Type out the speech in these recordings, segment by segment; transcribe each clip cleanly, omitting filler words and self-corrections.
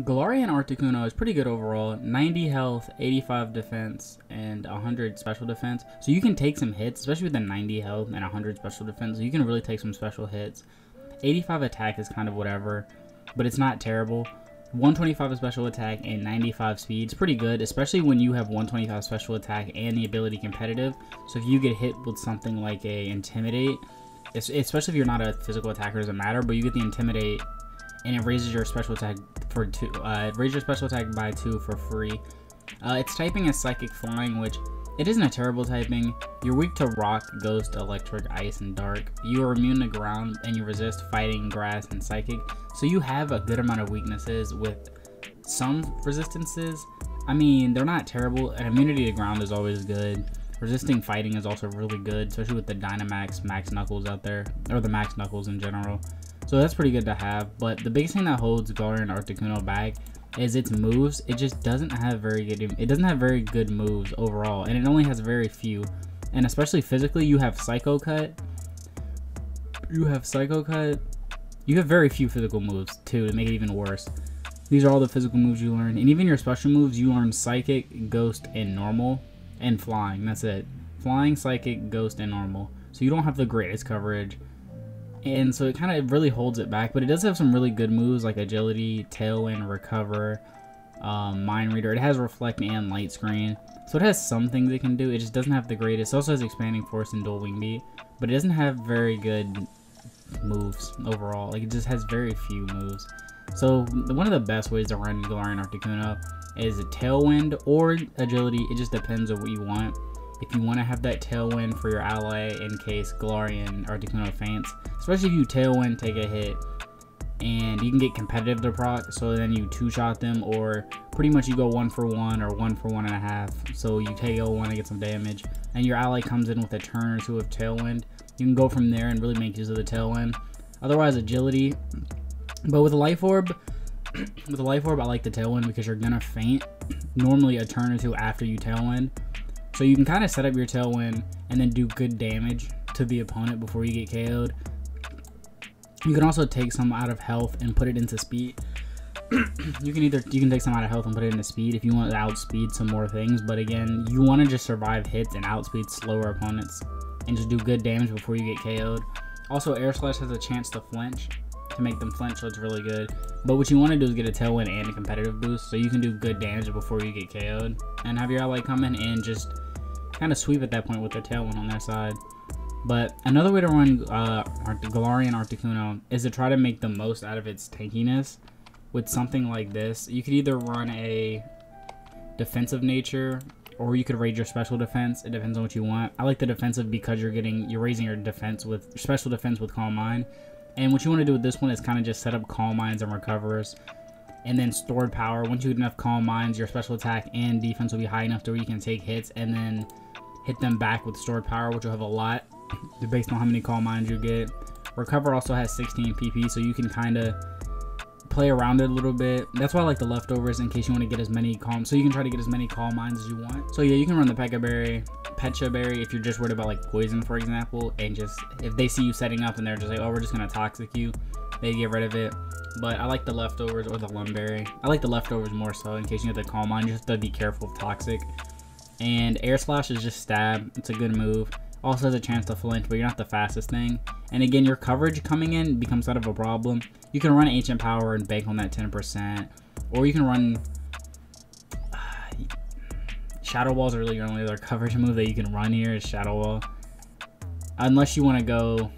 Galarian Articuno is pretty good overall. 90 health, 85 defense, and 100 special defense. So you can take some hits, especially with the 90 health and 100 special defense. So you can really take some special hits. 85 attack is kind of whatever, but it's not terrible. 125 of special attack and 95 speed is pretty good, especially when you have 125 special attack and the ability competitive. So if you get hit with something like a intimidate, especially if you're not a physical attacker, it doesn't matter, but you get the intimidate and it raises your special attack for 2. It raises your special attack by 2 for free. Its typing is Psychic Flying, which it isn't a terrible typing. You're weak to Rock, Ghost, Electric, Ice, and Dark. You are immune to Ground, and you resist Fighting, Grass, and Psychic. So you have a good amount of weaknesses with some resistances. I mean, they're not terrible. And immunity to Ground is always good. Resisting Fighting is also really good, especially with the Dynamax Max Knuckles out there, or the Max Knuckles in general. So that's pretty good to have. But the biggest thing that holds Galarian Articuno back is its moves. It just doesn't have very good moves overall, and it only has very few. And especially physically, you have Psycho Cut. You have very few physical moves too, to make it even worse. These are all the physical moves you learn, and even your special moves, you learn Psychic, Ghost, and Normal, and Flying. That's it. Flying, Psychic, Ghost, and Normal. So you don't have the greatest coverage. And so it kind of really holds it back, but it does have some really good moves like Agility, Tailwind, Recover, Mind Reader. It has Reflect and Light Screen, so it has some things it can do. It just doesn't have the greatest. It also has Expanding Force and Dual Wing Beat, but it doesn't have very good moves overall. Like, it just has very few moves. So one of the best ways to run Galarian Articuno is a Tailwind or Agility. It just depends on what you want. If you want to have that Tailwind for your ally in case Galarian Articuno faints, especially if you Tailwind, take a hit, and you can get competitive to proc, so then you 2-shot them, or pretty much you go 1 for 1 or 1 for 1.5, so you take L1 and get some damage, and your ally comes in with a turn or 2 of Tailwind. You can go from there and really make use of the Tailwind. Otherwise, Agility. But with a Life Orb, I like the Tailwind because you're gonna faint normally a turn or 2 after you Tailwind. So you can kind of set up your Tailwind and then do good damage to the opponent before you get KO'd. You can also take some out of health and put it into speed. you can take some out of health and put it into speed if you want to outspeed some more things. But again, you want to just survive hits and outspeed slower opponents and just do good damage before you get KO'd. Also, Air Slash has a chance to flinch, to make them flinch, so it's really good. But what you want to do is get a Tailwind and a competitive boost, so you can do good damage before you get KO'd and have your ally come in and just kind of sweep at that point with their Tailwind on their side. But another way to run Galarian Articuno is to try to make the most out of its tankiness with something like this. You could either run a defensive nature, or you could raise your special defense. It depends on what you want. I like the defensive because you're raising your defense with special defense with Calm Mind. And what you want to do with this one is kind of just set up Calm Minds and Recovers, and then stored power. Once you get enough Calm Minds, your special attack and defense will be high enough to where you can take hits and then hit them back with stored power, which will have a lot based on how many Calm Minds you get. Recover also has 16 PP, so you can kind of play around it a little bit. That's why I like the leftovers, in case you want to get as many so you can try to get as many Calm Minds as you want. So yeah, you can run the Pecha Berry if you're just worried about like poison, for example, and just if they see you setting up and they're just like, oh, we're just gonna toxic you, they get rid of it. But I like the leftovers, or the Lumberry. I like the leftovers more so, in case you have the Calm Mind. You just have to be careful of toxic. And Air Slash is just stab. It's a good move. Also has a chance to flinch, but you're not the fastest thing. And again, your coverage coming in becomes out of a problem. You can run Ancient Power and bank on that 10%, or you can run Shadow Wall's really your only other coverage move that you can run here is Shadow Wall. Unless you want to go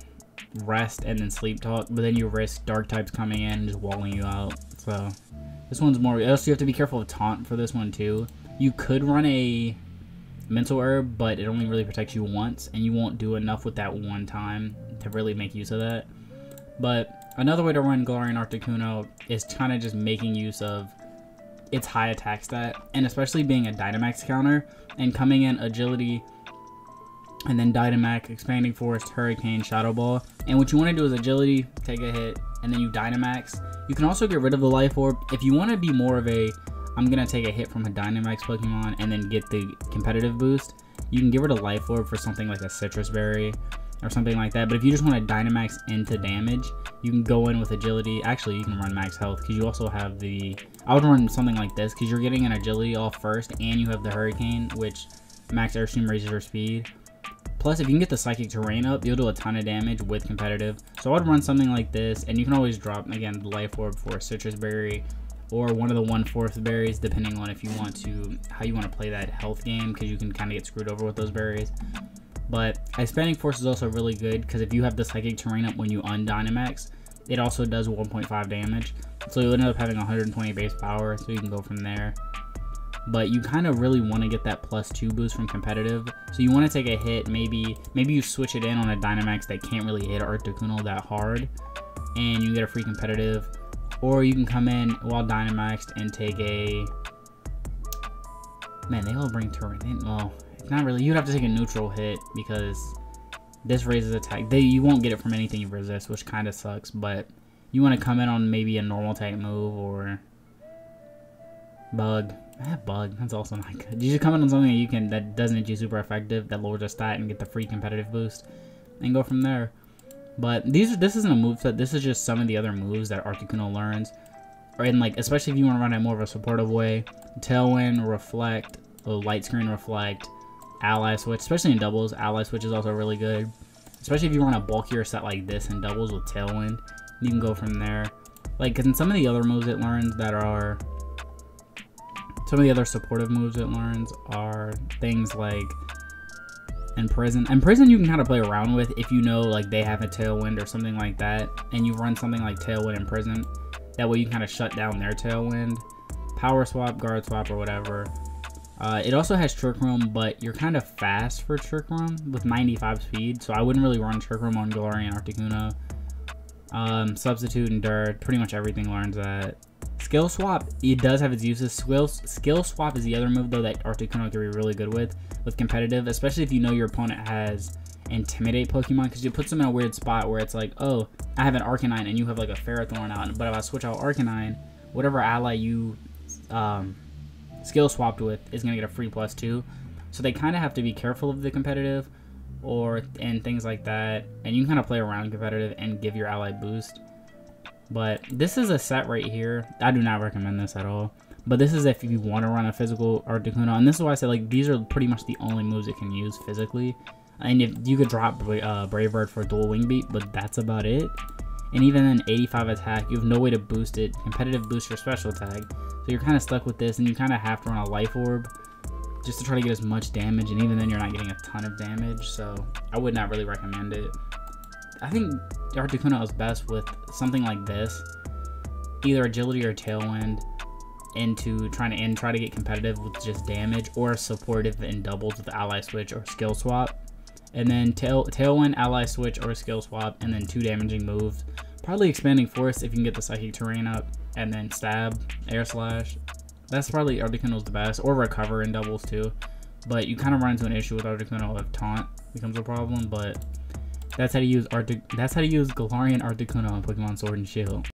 Rest and then Sleep Talk, but then you risk Dark types coming in and just walling you out. So this one's more. Also, you have to be careful of Taunt for this one too. You could run a Mental Herb, but it only really protects you once, and you won't do enough with that one time to really make use of that. But another way to run Galarian Articuno is kind of just making use of its high attack stat, and especially being a Dynamax counter and coming in Agility and then Dynamax, Expanding Force, Hurricane, Shadow Ball. And what you want to do is Agility, take a hit, and then you Dynamax. You can also get rid of the Life Orb if you want to be more of a I'm gonna take a hit from a Dynamax Pokemon and then get the competitive boost. You can get rid of Life Orb for something like a Citrus Berry, or something like that. But if you just want to Dynamax into damage, you can go in with agility. Actually, you can run max health because you also have the... I would run something like this because you're getting an agility off first and you have the hurricane, which max airstream raises your speed. Plus, if you can get the psychic terrain up, you'll do a ton of damage with competitive. So I would run something like this, and you can always drop, again, the life orb for a citrus berry or one of the 1/4 berries, depending on if you want to, how you want to play that health game, because you can kind of get screwed over with those berries. But expanding force is also really good because if you have the psychic terrain up when you undynamax, it also does 1.5 damage. So you'll end up having 120 base power, so you can go from there. But you kind of really want to get that +2 boost from competitive. So you want to take a hit, maybe you switch it in on a Dynamax that can't really hit Articuno that hard, and you get a free competitive. Or you can come in while Dynamaxed and take a... Man, they all bring terrain. Well, it's not really. You'd have to take a neutral hit because this raises attack. You won't get it from anything you resist, which kind of sucks. But you want to come in on maybe a normal type move or bug. Bug. That's also not good. You should come in on something that doesn't hit you super effective, that lowers your stat, and get the free competitive boost, and go from there. But this isn't a moveset. This is just some of the other moves that Articuno learns, and like especially if you want to run it more of a supportive way. Tailwind, Reflect, Light Screen, Reflect, Ally Switch, especially in doubles. Ally Switch is also really good, especially if you run a bulkier set like this in doubles with Tailwind. You can go from there. Like, cause in some of the other moves it learns that are. Some of the other supportive moves it learns are things like Imprison. Imprison you can kind of play around with if you know like they have a Tailwind or something like that, and you run something like Tailwind Imprison. That way you can kind of shut down their Tailwind. Power Swap, Guard Swap, or whatever. It also has Trick Room, but you're kind of fast for Trick Room with 95 speed, so I wouldn't really run Trick Room on Galarian Articuno. Substitute and Dirt, pretty much everything learns that. Skill Swap, it does have its uses. Skill Swap is the other move though that Articuno can be really good with competitive, especially if you know your opponent has Intimidate Pokemon, because it puts them in a weird spot where it's like, oh, I have an Arcanine and you have like a Ferrothorn out, but if I switch out Arcanine, whatever ally you skill swapped with is going to get a free +2. So they kind of have to be careful of the competitive and things like that, and you can kind of play around competitive and give your ally boost. But this is a set right here. I do not recommend this at all. But this is if you want to run a physical Articuno. And this is why I said like these are pretty much the only moves it can use physically. And if you could drop Brave Bird for dual wing beat, but that's about it. And even then 85 attack, you have no way to boost it. Competitive boost your special tag. So you're kind of stuck with this, and you kind of have to run a life orb just to try to get as much damage. And even then you're not getting a ton of damage. So I would not really recommend it. I think Articuno is best with something like this, either agility or Tailwind, into try to get competitive with just damage, or supportive in doubles with Ally Switch or Skill Swap, and then Tailwind, Ally Switch, or Skill Swap, and then 2 damaging moves. Probably Expanding Force if you can get the Psychic Terrain up, and then Stab, Air Slash. That's probably Articuno's the best, or Recover in doubles too. But you kind of run into an issue with Articuno if Taunt becomes a problem, but that's how to use Galarian Articuno on Pokemon Sword and Shield.